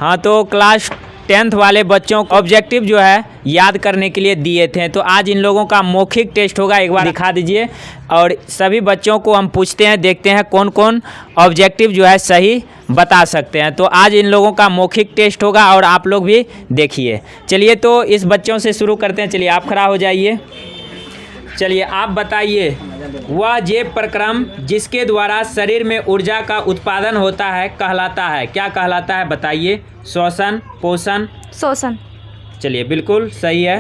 हाँ, तो class 10th वाले बच्चों को ऑब्जेक्टिव जो है याद करने के लिए दिए थे, तो आज इन लोगों का मौखिक टेस्ट होगा। एक बार दिखा दीजिए और सभी बच्चों को हम पूछते हैं, देखते हैं कौन कौन ऑब्जेक्टिव जो है सही बता सकते हैं। तो आज इन लोगों का मौखिक टेस्ट होगा और आप लोग भी देखिए। चलिए तो इस बच्चों से शुरू करते हैं। चलिए आप खड़ा हो जाइए। चलिए आप बताइए, वह जैव प्रक्रम जिसके द्वारा शरीर में ऊर्जा का उत्पादन होता है कहलाता है, क्या कहलाता है बताइए? श्वसन, पोषण? श्वसन। चलिए बिल्कुल सही है।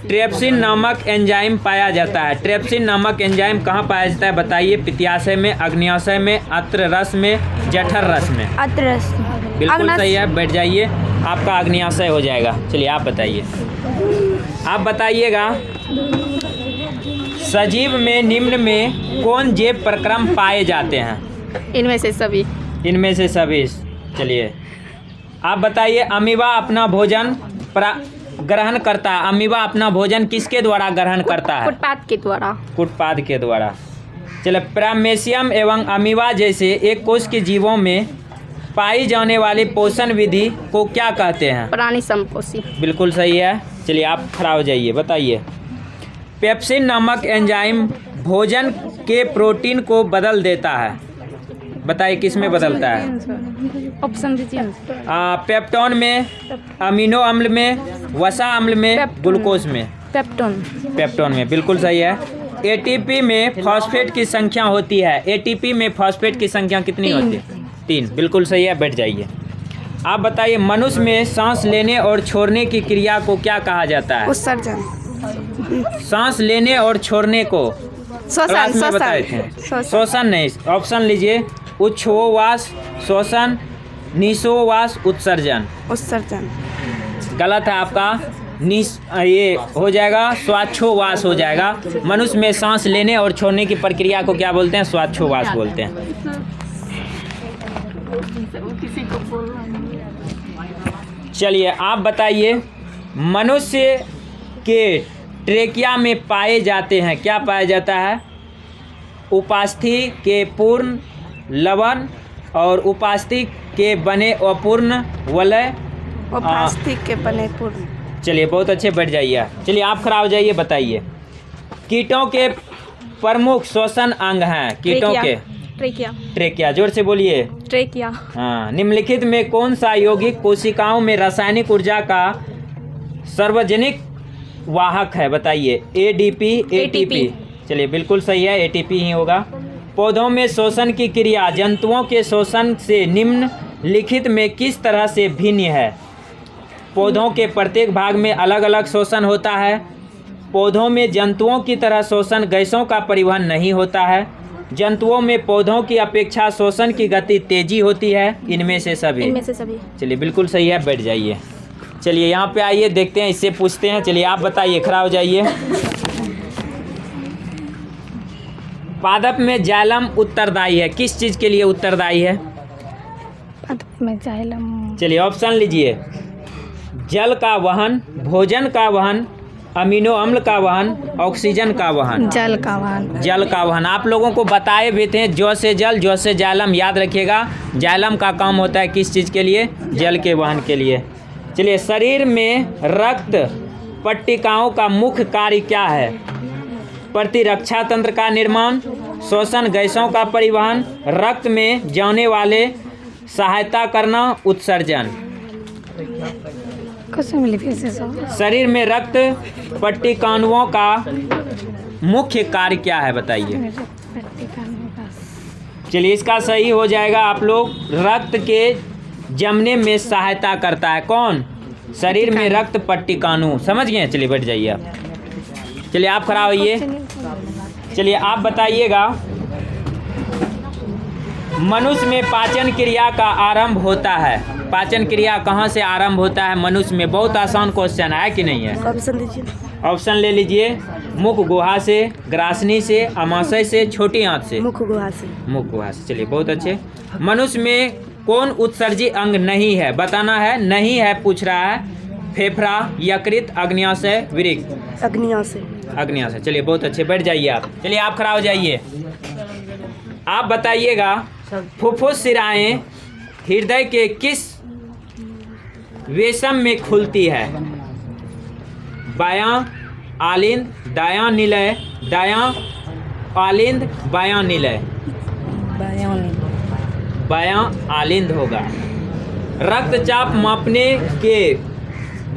ट्रेप्सिन नामक एंजाइम पाया जाता है। ट्रेप्सिन नामक एंजाइम कहाँ पाया जाता है बताइए? पित्ताशय में, अग्न्याशय में, अत्र रस में, जठर रस में? अत्र रस। बिल्कुल सही है, बैठ जाइए, आपका अग्न्याशय हो जाएगा। चलिए आप बताइए। आप बताइएगा, सजीव में निम्न में कौन जैव प्रक्रम पाए जाते हैं? इनमें से सभी। इनमें से सभी। चलिए आप बताइए, अमीबा अपना भोजन ग्रहण करता है। अमीबा अपना भोजन किसके द्वारा ग्रहण करता है? कुटपाद के द्वारा। कुटपाद के द्वारा। चलिए, प्रामेशियम एवं अमीबा जैसे एक कोश के जीवों में पाई जाने वाली पोषण विधि को क्या कहते हैं? प्राणी संपोषी। बिल्कुल सही है। चलिए आप खड़ा हो जाइए, बताइए। पेप्सिन नामक एंजाइम भोजन के प्रोटीन को बदल देता है, बताइए किस में बदलता है? ऑप्शन दीजिए। पेप्टोन में, अमीनो अम्ल में, वसा अम्ल में, ग्लूकोज में? पेप्टोन। पेप्टोन में, बिल्कुल सही है। एटीपी में फॉस्फेट की संख्या होती है। एटीपी में फॉस्फेट की संख्या कितनी होती है? 3। बिल्कुल सही है, बैठ जाइए। आप बताइए, मनुष्य में सांस लेने और छोड़ने की क्रिया को क्या कहा जाता है? उत्सर्जन। सांस लेने और छोड़ने को क्लास में बताए थे। श्वसन नहीं, ऑप्शन लीजिए। उच्छ्वास, श्वसन, निश्वास, उत्सर्जन? उत्सर्जन। गलत है आपका। ये हो जाएगा श्वासोच्छ्वास हो जाएगा। मनुष्य में सांस लेने और छोड़ने की प्रक्रिया को क्या बोलते हैं? श्वासोच्छ्वास बोलते हैं। चलिए आप बताइए, मनुष्य के ट्रेकिया में पाए जाते हैं, क्या पाया जाता है? उपास्थि के पूर्ण लवण और उपास्थि के बने अपूर्ण वलय। उपास्थि के बने पूर्ण। चलिए बहुत अच्छे, बैठ जाइए। चलिए आप खड़ा हो जाइए, बताइए। कीटों के प्रमुख श्वसन अंग हैं। कीटों के? ट्रेकिया। ट्रेकिया, जोर से बोलिए। ट्रेकिया। हाँ। निम्नलिखित में कौन सा यौगिक कोशिकाओं में रासायनिक ऊर्जा का सार्वजनिक वाहक है बताइए? ADP, ATP? चलिए बिल्कुल सही है, एटीपी ही होगा। पौधों में श्वसन की क्रिया जंतुओं के श्वसन से निम्नलिखित में किस तरह से भिन्न है? पौधों के प्रत्येक भाग में अलग अलग श्वसन होता है। पौधों में जंतुओं की तरह श्वसन गैसों का परिवहन नहीं होता है। जंतुओं में पौधों की अपेक्षा श्वसन की गति तेजी होती है। इनमें से सभी? इनमें से सभी। चलिए बिल्कुल सही है, बैठ जाइए। चलिए यहाँ पे आइए, देखते हैं, इससे पूछते हैं। चलिए आप बताइए, खड़ा हो जाइए। पादप में जाइलम उत्तरदायी है, किस चीज़ के लिए उत्तरदायी है? पादप में जाइलम। चलिए ऑप्शन लीजिए। जल का वहन, भोजन का वहन, अमीनो अम्ल का वहन, ऑक्सीजन का वहन? जल का वहन। जल का वहन। आप लोगों को बताए भी थे, जो से जल, जो से जाइलम, याद रखिएगा। जाइलम का काम होता है किस चीज़ के लिए? जल के वहन के लिए। चलिए, शरीर में रक्त पट्टिकाओं का मुख्य कार्य क्या है? प्रतिरक्षा तंत्र का निर्माण, श्वसन गैसों का परिवहन, रक्त में जाने वाले सहायता करना, उत्सर्जन? शरीर में रक्त पट्टिकाओं का मुख्य कार्य क्या है बताइए? चलिए इसका सही हो जाएगा आप लोग, रक्त के जमने में सहायता करता है। कौन? शरीर में रक्त पट्टिकाणु। समझ गए? चलिए बैठ जाइए आप। चलिए आप खड़ा होइए। चलिए आप बताइएगा, मनुष्य में पाचन क्रिया का आरंभ होता है। पाचन क्रिया कहाँ से आरंभ होता है मनुष्य में? बहुत आसान क्वेश्चन है कि नहीं है? ऑप्शन दीजिए। ऑप्शन ले लीजिए। मुख गुहा से, ग्रासनी से, अमाशय से, छोटी आंत से? मुख गुहा से। मुख गुहा से। चलिए बहुत अच्छे। मनुष्य में कौन उत्सर्जी अंग नहीं है? बताना है। नहीं है पूछ रहा है। फेफड़ा, यकृत, अग्न्याशय, वृक्क? अग्न्याशय। अग्न्याशय। चलिए बहुत अच्छे, बैठ जाइए आप। चलिए आप खड़ा हो जाइए। आप बताइएगा, फुफ्फुस शिराएं हृदय के किस वेशम में खुलती है? बायां आलिंद, दायां निलय, दायां आलिंद, बायां निलय। बायां आलिंद होगा। रक्तचाप मापने के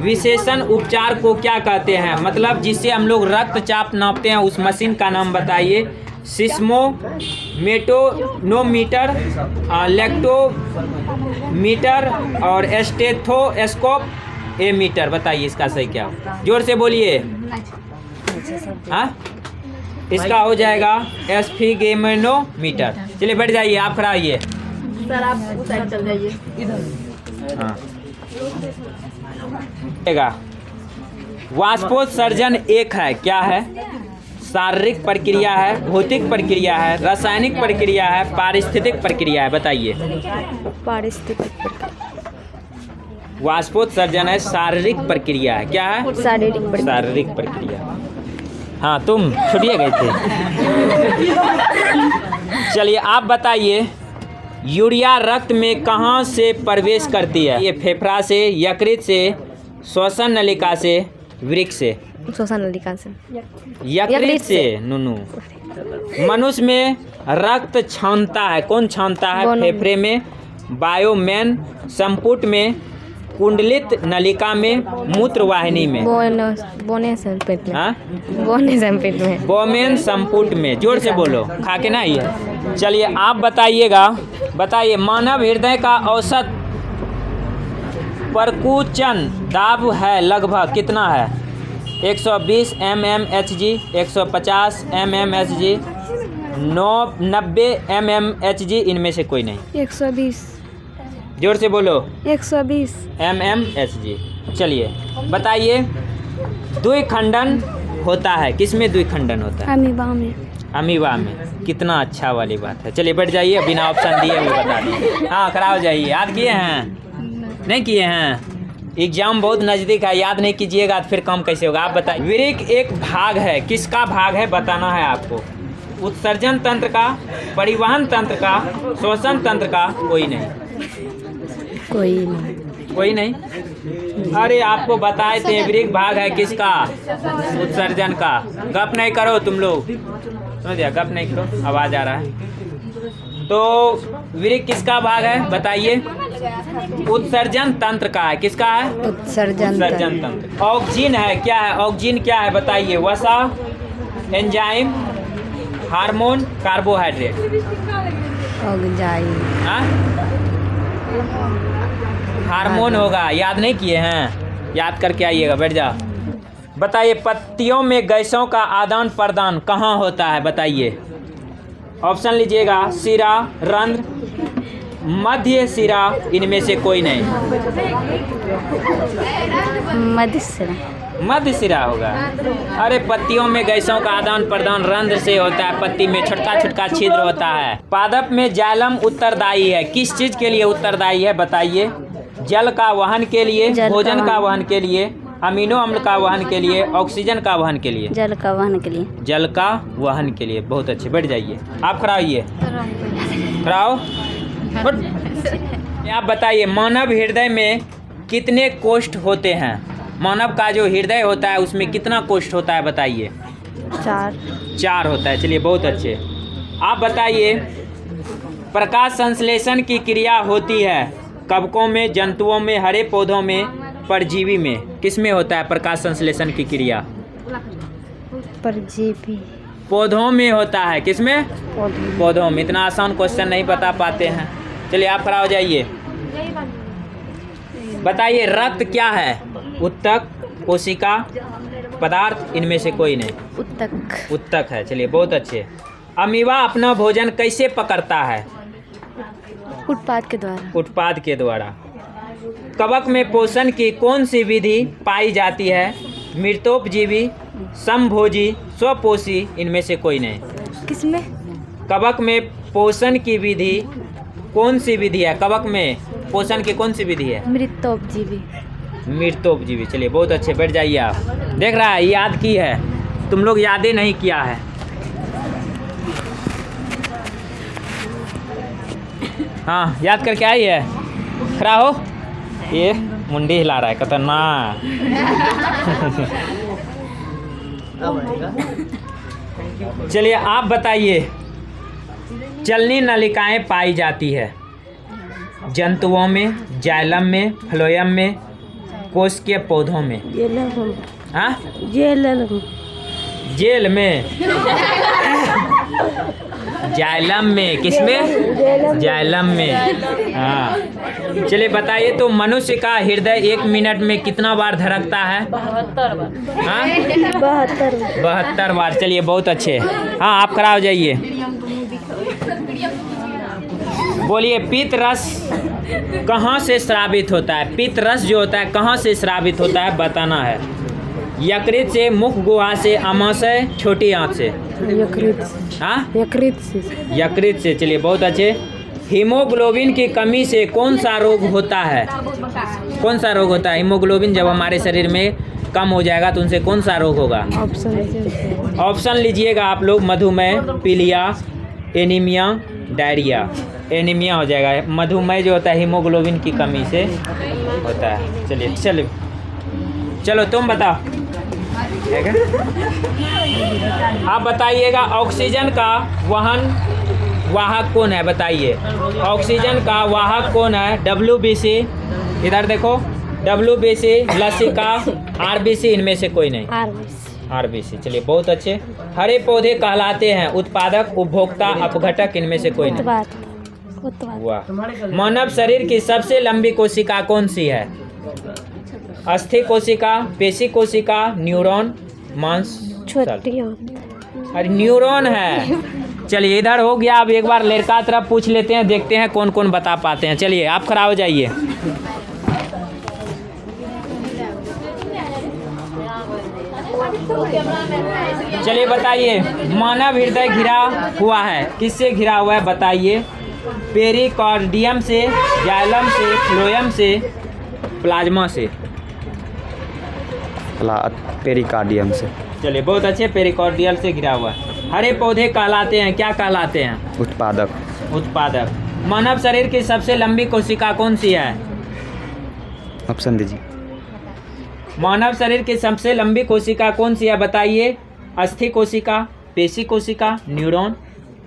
विशेषण उपचार को क्या कहते हैं? मतलब जिससे हम लोग रक्तचाप नापते हैं उस मशीन का नाम बताइए। सिस्मोमेटोनोमीटर, लेक्टोमीटर और स्टेथोस्कोप एमीटर। बताइए इसका सही क्या हो? जोर से बोलिए। हाँ, इसका हो जाएगा एस्फिगेमेनोमीटर। चलिए बैठ जाइए, आप खड़ा आइए। सर आप उस साइड चल जाइए इधर। हाँ, वाष्पोत्सर्जन एक है, क्या है? शारीरिक प्रक्रिया है, भौतिक प्रक्रिया है, रासायनिक प्रक्रिया है, पारिस्थितिक प्रक्रिया है? बताइए। पारिस्थितिक वाष्पोत्सर्जन है, शारीरिक प्रक्रिया है, क्या है? शारीरिक प्रक्रिया। हाँ, तुम छुट्टिए गए थे। चलिए आप बताइए, यूरिया रक्त में कहाँ से प्रवेश करती है? ये फेफड़ा से, यकृत से, श्वसन नलिका से, वृक्क से? श्वसन नलिका से। यकृत से। नुनू। मनुष्य में रक्त छानता है, कौन छानता है? फेफड़े में, बायोमेन संपुट में, कुंडलित नलिका में, मूत्रवाहिनी में? बोने संपेट में। हाँ, बोने संपेट में। बोमेन संपुट में। जोर से बोलो, खा के ना ही है। चलिए आप बताइएगा, बताइए मानव हृदय का औसत परकुंचन दाब है लगभग कितना है? 120 mmHg, 150 mmHg, 90 mmHg, इनमें से कोई नहीं। 120। जोर से बोलो। 120 mmHg। चलिए बताइए, द्विखंडन होता है, किसमें द्विखंडन होता है? अमीबा में। अमीबा में। कितना अच्छा वाली बात है। चलिए बैठ जाइए, बिना ऑप्शन दिए हुए बता दिए। हाँ, खड़ा हो जाइए। याद किए हैं? नहीं किए हैं? एग्जाम बहुत नज़दीक है, याद नहीं कीजिएगा तो फिर काम कैसे होगा? आप बताइए। वृक्क एक भाग है, किसका भाग है बताना है आपको। उत्सर्जन तंत्र का, परिवहन तंत्र का, श्वसन तंत्र का? कोई नहीं। कोई नहीं। अरे आपको बताए थे वृक्क भाग है किसका? उत्सर्जन का। गप नहीं करो तुम लोग, समझ गया? गप नहीं करो, आवाज आ रहा है। तो वृक्क किसका भाग है बताइए? उत्सर्जन तंत्र का है। किसका है? उत्सर्जन तंत्र। ऑक्सीजन है, क्या है? ऑक्सीजन क्या है बताइए? वसा, एंजाइम, हार्मोन, कार्बोहाइड्रेट? हार्मोन होगा। याद नहीं किए हैं? याद करके आइएगा, बैठ जा। बताइए, पत्तियों में गैसों का आदान प्रदान कहाँ होता है बताइए? ऑप्शन लीजिएगा। सिरा, रंध्र, मध्य सिरा, इनमें से कोई नहीं। मध्य सिरा होगा। अरे पत्तियों में गैसों का आदान प्रदान रंध्र से होता है। पत्ती में छोटा छोटा छिद्र होता है। पादप में जाइलम उत्तरदायी है, किस चीज के लिए उत्तरदायी है बताइए? जल का वहन के लिए, भोजन का वहन के लिए, अमीनो अम्ल का वहन के लिए, ऑक्सीजन का वहन के लिए? जल का वहन के लिए। जल का वहन के लिए। बहुत अच्छे, बैठ जाइए। आप खड़ा होइए, खड़ा हो। आप बताइए, मानव हृदय में कितने कोष्ठ होते हैं? मानव का जो हृदय होता है उसमें कितना कोष्ठ होता है बताइए? 4 होता है। चलिए बहुत अच्छे। आप बताइए, प्रकाश संश्लेषण की क्रिया होती है कवकों में, जंतुओं में, हरे पौधों में, परजीवी में? किस में होता है प्रकाश संश्लेषण की क्रिया? परजीवी। पौधों में होता है। किस में? पौधों में। इतना आसान क्वेश्चन नहीं बता पाते हैं। चलिए आप खड़ा हो जाइए। बताइए, रक्त क्या है? उत्तक, कोशिका, पदार्थ? इनमें से कोई नहीं। उत्तक है। चलिए बहुत अच्छे। अमीबा अपना भोजन कैसे पकड़ता है? उत्पाद के द्वारा। कवक में पोषण की कौन सी विधि पाई जाती है? मृतोपजीवी, समभोजी, स्वपोषी? इनमें से कोई नहीं। किसमें? कवक में पोषण की विधि कौन सी विधि है? कवक में पोषण की कौन सी विधि है? मृतोपजीवी। चलिए बहुत अच्छे, बैठ जाइए आप। देख रहा है, याद की है, तुम लोग यादें नहीं किया है। हाँ, याद करके आई है। खड़ा हो, ये मुंडी हिला रहा है खतरनाक। चलिए आप बताइए, चलनी नलिकाएं पाई जाती है जंतुओं में, जाइलम में, फ्लोएम में, कोशिकीय पौधों में। हाँ, जेल में, जाइलम में, किसमें? जाइलम में। हाँ, चलिए बताइए तो मनुष्य का हृदय 1 मिनट में कितना बार धड़कता है? 72 बार। चलिए बहुत अच्छे। हाँ, आप खड़ा हो जाइए। बोलिए, पित्त रस कहाँ से स्रावित होता है? पित्त रस जो होता है कहाँ से स्रावित होता है बताना है। यकृत से, मुख गुहा से, आमाशय, छोटी आंत से। हाँ, यकृत से। चलिए बहुत अच्छे। हीमोग्लोबिन की कमी से कौन सा रोग होता है? कौन सा रोग होता है? हीमोग्लोबिन जब हमारे शरीर में कम हो जाएगा तो उनसे कौन सा रोग होगा? ऑप्शन लीजिएगा आप लोग। मधुमेह, पीलिया, एनीमिया, डायरिया। एनीमिया हो जाएगा। मधुमेह जो होता है हीमोग्लोबिन की कमी से होता है। चलिए चलो तुम बताओ। ठीक है, आप बताइएगा ऑक्सीजन का वाहक कौन है? बताइए, ऑक्सीजन का वाहक कौन है? WBC, इधर देखो, WBC, लसिका, RBC, इनमें से कोई नहीं। RBC। चलिए बहुत अच्छे। हरे पौधे कहलाते हैं उत्पादक, उपभोक्ता, अपघटक, इनमें से कोई नहीं। वाह। मानव शरीर की सबसे लंबी कोशिका कौन सी है? अस्थि कोशिका, पेशी कोशिका, न्यूरॉन, मांस। अरे न्यूरॉन है। चलिए इधर हो गया। अब एक बार लड़का तरफ पूछ लेते हैं, देखते हैं कौन कौन बता पाते हैं। चलिए आप खड़ा हो जाइए। चलिए बताइए, मानव हृदय घिरा हुआ है, किससे घिरा हुआ है बताइए? पेरिकार्डियम से, जाइलम से, फ्लोएम से, प्लाज्मा से। पेरिकार्डियम से। चलिए बहुत अच्छे। पेरिकार्डियल से घिरा हुआ है। हरे पौधे कहलाते हैं, क्या कहलाते हैं? उत्पादक। मानव शरीर की सबसे लंबी कोशिका कौन सी है? ऑप्शन दीजिए। मानव शरीर की सबसे लंबी कोशिका कौन सी है बताइए? अस्थि कोशिका, पेशी कोशिका, न्यूरॉन,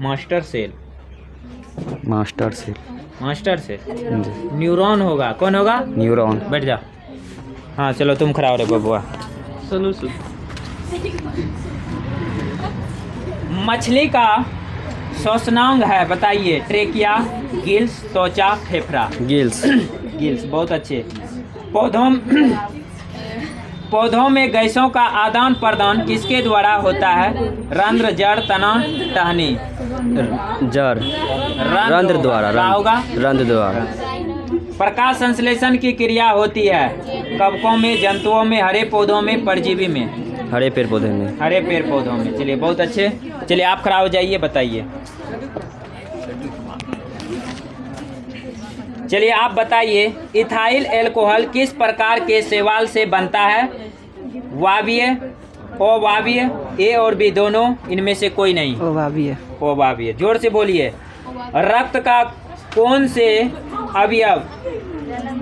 मास्टर सेल। न्यूरॉन होगा। कौन होगा? न्यूरॉन। बैठ जा। हाँ चलो तुम खड़ा हो रे बबुआ। मछली का श्वसनांग है बताइए? ट्रेकिया, गिल्स, त्वचा, फेफड़ा। गिल्स। बहुत अच्छे। पौधों में गैसों का आदान प्रदान किसके द्वारा होता है? रंध्र, जड़, तना, टहनी। रंध्र द्वारा। रंध्र द्वारा। प्रकाश संश्लेषण की क्रिया होती है कवकों में, जंतुओं में, हरे पौधों में, परजीवी में। हरे पेड़ पौधों में। चलिए बहुत अच्छे। चलिए आप खड़ा हो जाइए, बताइए। चलिए आप बताइए, इथाइल एल्कोहल किस प्रकार के शैवाल से बनता है? वायवीय, अवायवीय, ए और बी दोनों, इनमें से कोई नहीं। अवायवीय। जोर से बोलिए। रक्त का कौन से अवयव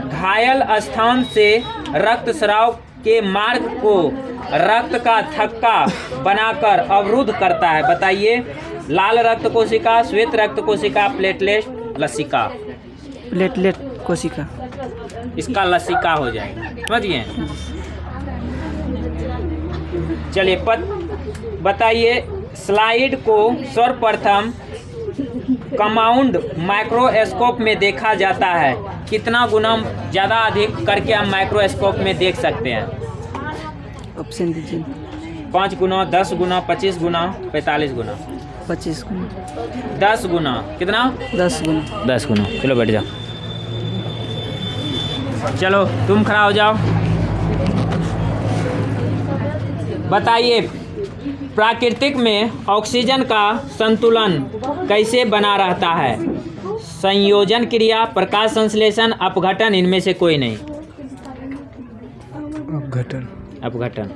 घायल स्थान से रक्त स्राव के मार्ग को रक्त का थक्का बनाकर अवरुद्ध करता है बताइए? लाल रक्त कोशिका, श्वेत रक्त कोशिका, प्लेटलेट, लसिका। प्लेटलेट कोशिका। इसका लसिका हो जाएगा, समझिए। चलिए बताइए, स्लाइड को सर्वप्रथम कंपाउंड माइक्रोस्कोप में देखा जाता है। कितना गुना ज़्यादा अधिक करके हम माइक्रोस्कोप में देख सकते हैं? ऑप्शन दीजिए। 5 गुना, 10 गुना, 25 गुना, 45 गुना। 25 गुना। 10 गुना। कितना? 10 गुना। 10 गुना। चलो बैठ जाओ। चलो तुम खड़ा हो जाओ। बताइए, प्राकृतिक में ऑक्सीजन का संतुलन कैसे बना रहता है? संयोजन क्रिया, प्रकाश संश्लेषण, अपघटन, इनमें से कोई नहीं। अपघटन।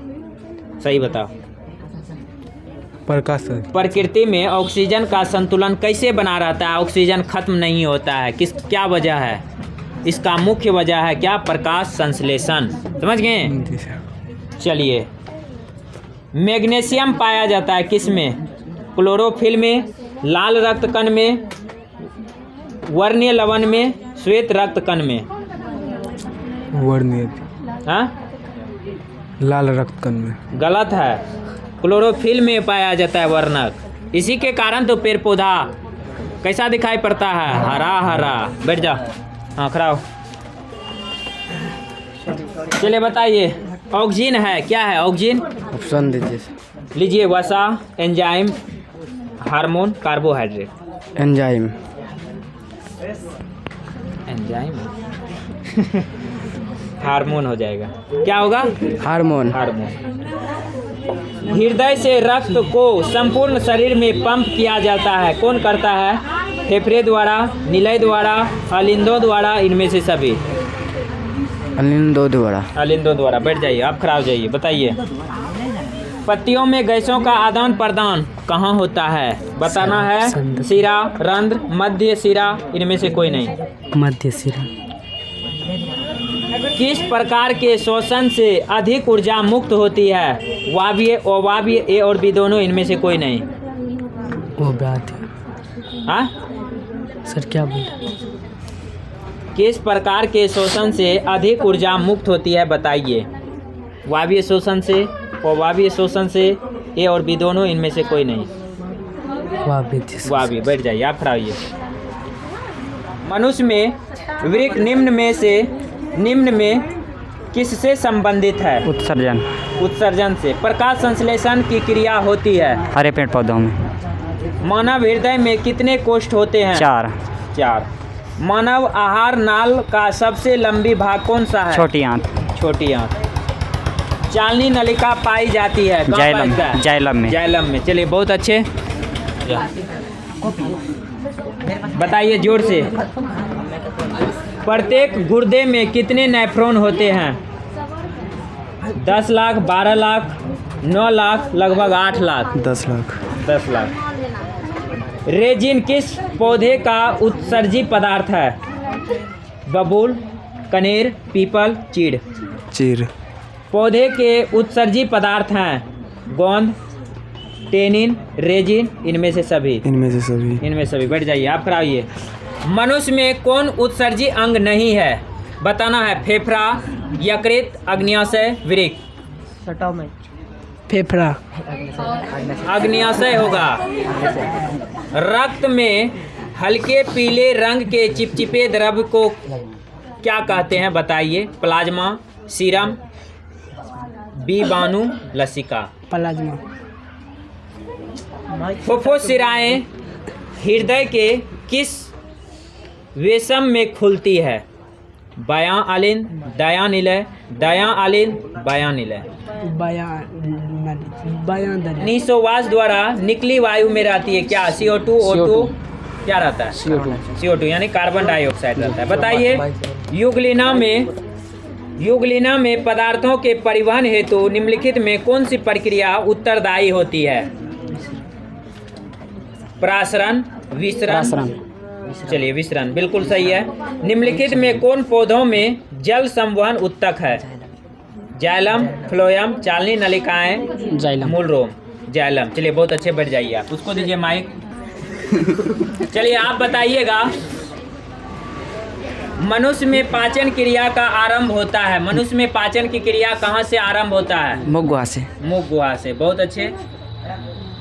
सही बताओ। प्रकृति में ऑक्सीजन का संतुलन कैसे बना रहता है? ऑक्सीजन खत्म नहीं होता है, क्या वजह है? इसका मुख्य वजह है क्या? प्रकाश संश्लेषण। समझ गए? चलिए, मैग्नीशियम पाया जाता है किस में? क्लोरोफिल में, लाल रक्त कण में, वर्णीय लवण में, श्वेत रक्त कण में। वर्णीय हाँ, लाल रक्त कण में। गलत है, क्लोरोफिल में पाया जाता है वर्णक। इसी के कारण तो पेड़ पौधा कैसा दिखाई पड़ता है? हरा हरा। बैठ जा। हाँ, खड़ा हो। चलिए बताइए, ऑक्सीजन है क्या है? ऑक्सीजन ऑप्शन दीजिए। लीजिए, वसा, enzyme, hormone, carbohydrate. Enzyme. Enzyme hormone हो जाएगा। क्या होगा? हार्मोन। हार्मोन। हृदय से रक्त को संपूर्ण शरीर में पंप किया जाता है। कौन करता है? फेफड़े द्वारा, निलय द्वारा, अलिंदों द्वारा, इनमें से सभी। अलिंदों द्वारा। अलिंदों द्वारा। बैठ जाइए, आप खड़ा हो जाइए। बताइए, पत्तियों में गैसों का आदान प्रदान कहाँ होता है? बताना है। सिरा, रंध्र, मध्य सिरा, इनमें से कोई नहीं। मध्य सिरा। किस प्रकार के शोषण से अधिक ऊर्जा मुक्त होती है? वायवीय, अवायवीय, ए और बी दोनों, इनमें से कोई नहीं। वो बात। हाँ सर क्या बोले? किस प्रकार के शोषण से अधिक ऊर्जा मुक्त होती है? बताइए। वायवीय शोषण से, अवायवीय शोषण से, ए और बी दोनों, इनमें से कोई नहीं। वायवीय। बैठ जाइए, आप खड़ा होइए। मनुष्य में वृक्क निम्न में किससे संबंधित है? उत्सर्जन। उत्सर्जन से। प्रकाश संश्लेषण की क्रिया होती है हरे पेड़ पौधों में। मानव हृदय में कितने कोष्ठ होते हैं? 4। मानव आहार नाल का सबसे लंबी भाग कौन सा है? छोटी आंत। छोटी आंत। चालनी नलिका पाई जाती है कहाँ? जाइलम। पाई है? जाइलम में। जाइलम में। चलिए, बहुत अच्छे। बताइए जोर से। प्रत्येक गुर्दे में कितने नेफ्रॉन होते हैं? 10 लाख, 12 लाख, 9 लाख, लगभग 8 लाख। 10 लाख। 10 लाख। रेजिन किस पौधे का उत्सर्जी पदार्थ है? बबूल, कनेर, पीपल, चीड़। चीड़। पौधे के उत्सर्जी पदार्थ हैं गोंद, टेनिन, रेजिन, इनमें से सभी। इनमें से सभी। इनमें सभी। बैठ जाइए, आप खड़ा होइए। मनुष्य में कौन उत्सर्जी अंग नहीं है? बताना है। फेफड़ा, यकृत, अग्न्याशय, वृक्क। फेफड़ा। अग्न्याशय होगा। रक्त में हल्के पीले रंग के चिपचिपे द्रव्य को क्या कहते हैं? बताइए। प्लाज्मा, सीरम, बीबाणु, लसिका। प्लाज्मा। फुफ्फुसिराएं हृदय के किस वेशम में खुलती है? बायां आलिन, दायां निलय, दायां आलिन, बायां निलय। निश्वास द्वारा निकली वायु में रहती है क्या? CO2, O2, क्या रहता है? CO2 यानी कार्बन डाइऑक्साइड रहता है। बताइए, युगलिना में पदार्थों के परिवहन हेतु निम्नलिखित में कौन सी प्रक्रिया उत्तरदायी होती है? प्रासरण, विसरण। चलिए, विसरण बिल्कुल सही है। निम्नलिखित में कौन पौधों में जल संवहन उत्तक है? जाइलम, फ्लोएम, चालनी नलिकाएं, जाइलम। मूल रोम। जाइलम। चलिए, बहुत अच्छे। बैठ जाइए आप। उसको दीजिए माइक। चलिए, आप बताइएगा, मनुष्य में पाचन क्रिया का आरंभ होता है। मनुष्य में पाचन की क्रिया कहाँ से आरंभ होता है? मुख गुहा से। मुख गुहा से। बहुत अच्छे।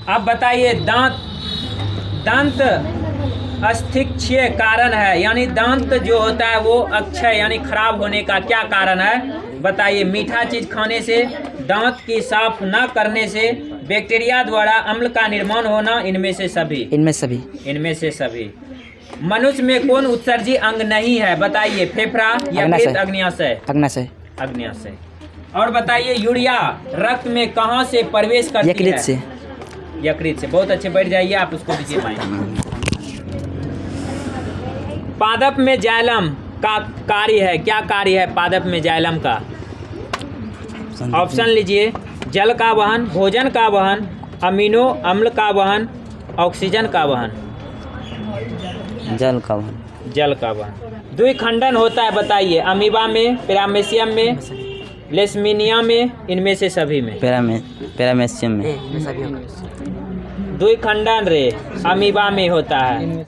अब बताइए, दंत अस्थिक्षय कारण है, यानी दांत जो होता है वो अक्षय यानी खराब होने का क्या कारण है? बताइए। मीठा चीज खाने से, दांत की साफ न करने से, बैक्टीरिया द्वारा अम्ल का निर्माण होना, इनमें से सभी। इनमें से सभी। मनुष्य में कौन उत्सर्जी अंग नहीं है? बताइए। फेफड़ा, यकृत, अग्न्याशय। अग्न्याशय। और बताइए, यूरिया रक्त में कहाँ से प्रवेश करती है? यकृत से। बहुत अच्छे। बैठ जाइए आप। उसको दीजिए माइक। पादप में जाइलम का कार्य है, क्या कार्य है पादप में जाइलम का? ऑप्शन लीजिए। जल का वहन, भोजन का वहन, अमीनो अम्ल का वहन, ऑक्सीजन का वहन। जल का वहन। जल का वहन। द्विखंडन होता है बताइए, अमीबा में, पैरामेशियम में, लेशमीनिया में, इनमें से सभी में। पैरामेशियम में। द्विखंडन रे अमीबा में होता है।